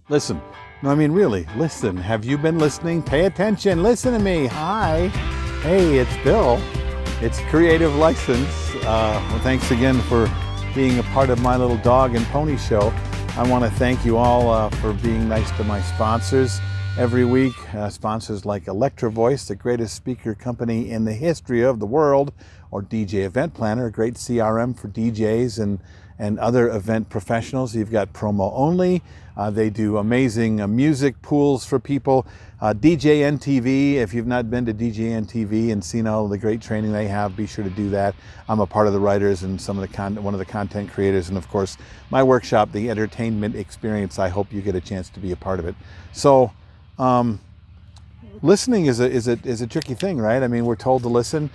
Listen. No, I mean, really, listen. Have you been listening? Pay attention. Listen to me. Hi. Hey, it's Bill. It's Creative License. Well, thanks again for being a part of my little dog and pony show. I want to thank you all for being nice to my sponsors every week. Sponsors like Electro Voice, the greatest speaker company in the history of the world, or DJ Event Planner, a great CRM for DJs and other event professionals. You've got promo only. They do amazing music pools for people. DJ NTV, if you've not been to DJ NTV and seen all the great training they have, be sure to do that. I'm a part of the writers and one of the content creators, and of course my workshop, the Entertainment Experience. I hope you get a chance to be a part of it. So listening is a tricky thing, right? I mean, we're told to listen.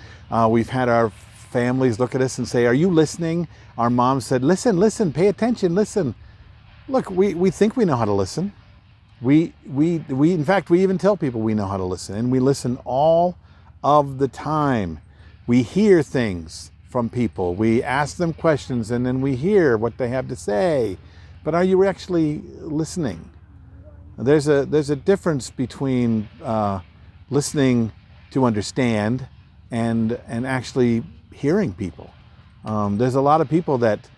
We've had our families look at us and say, "Are you listening?" Our mom said, "Listen, pay attention, listen." Look, we think we know how to listen. We in fact, we even tell people we know how to listen, and we listen all of the time. We hear things from people. We ask them questions, and then we hear what they have to say. But are you actually listening? There's a difference between listening to understand and actually hearing people. There's a lot of people that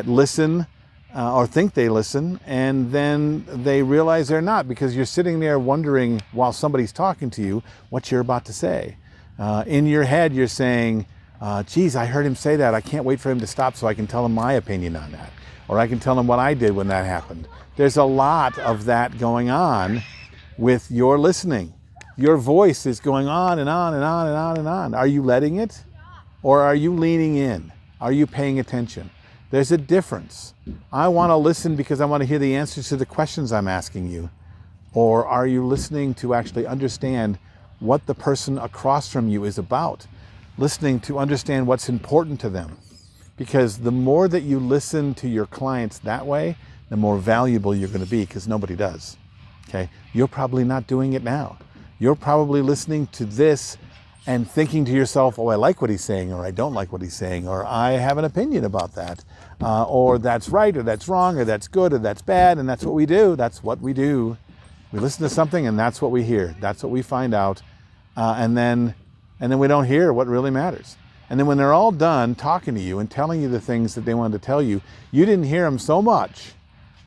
listen or think they listen, and then they realize they're not, because you're sitting there wondering while somebody's talking to you what you're about to say. In your head, you're saying, geez, I heard him say that. I can't wait for him to stop so I can tell him my opinion on that. Or I can tell him what I did when that happened. There's a lot of that going on with your listening. Your voice is going on and on and on and on and on. Are you letting it? Or are you leaning in? Are you paying attention? There's a difference. I want to listen because I want to hear the answers to the questions I'm asking you. Or are you listening to actually understand what the person across from you is about? Listening to understand what's important to them. Because the more that you listen to your clients that way, the more valuable you're going to be, because nobody does. Okay? You're probably not doing it now. You're probably listening to this and thinking to yourself, oh, I like what he's saying, or I don't like what he's saying, or I have an opinion about that, or that's right, or that's wrong, or that's good, or that's bad, and that's what we do. That's what we do. We listen to something, and that's what we hear. That's what we find out, and then we don't hear what really matters. And then when they're all done talking to you and telling you the things that they wanted to tell you, you didn't hear them so much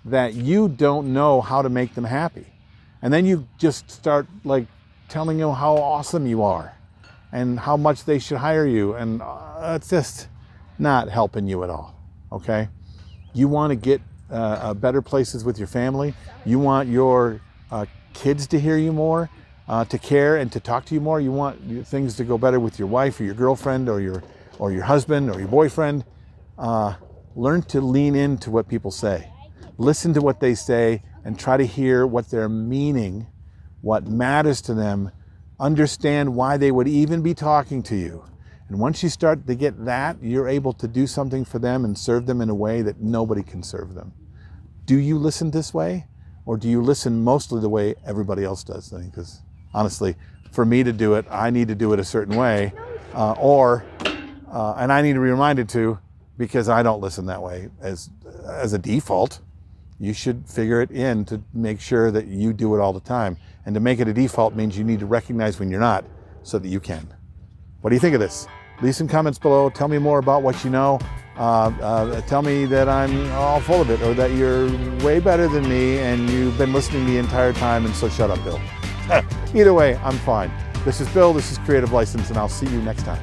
that you don't know how to make them happy. And then you just start like telling them how awesome you are and how much they should hire you, and it's just not helping you at all, okay? You want to get better places with your family. You want your kids to hear you more, to care and to talk to you more. You want things to go better with your wife or your girlfriend or your husband or your boyfriend. Learn to lean into what people say. Listen to what they say and try to hear what they're meaning, what matters to them. Understand why they would even be talking to you. And once you start to get that, you're able to do something for them and serve them in a way that nobody can serve them. Do you listen this way? Or do you listen mostly the way everybody else does? Because honestly, for me to do it, I need to do it a certain way. And I need to be reminded to, because I don't listen that way as a default. You should figure it in to make sure that you do it all the time. And to make it a default means you need to recognize when you're not, so that you can. What do you think of this? Leave some comments below. Tell me more about what you know. Tell me that I'm all full of it, or that you're way better than me and you've been listening the entire time, and so shut up, Bill. Either way, I'm fine. This is Bill, this is Creative License, and I'll see you next time.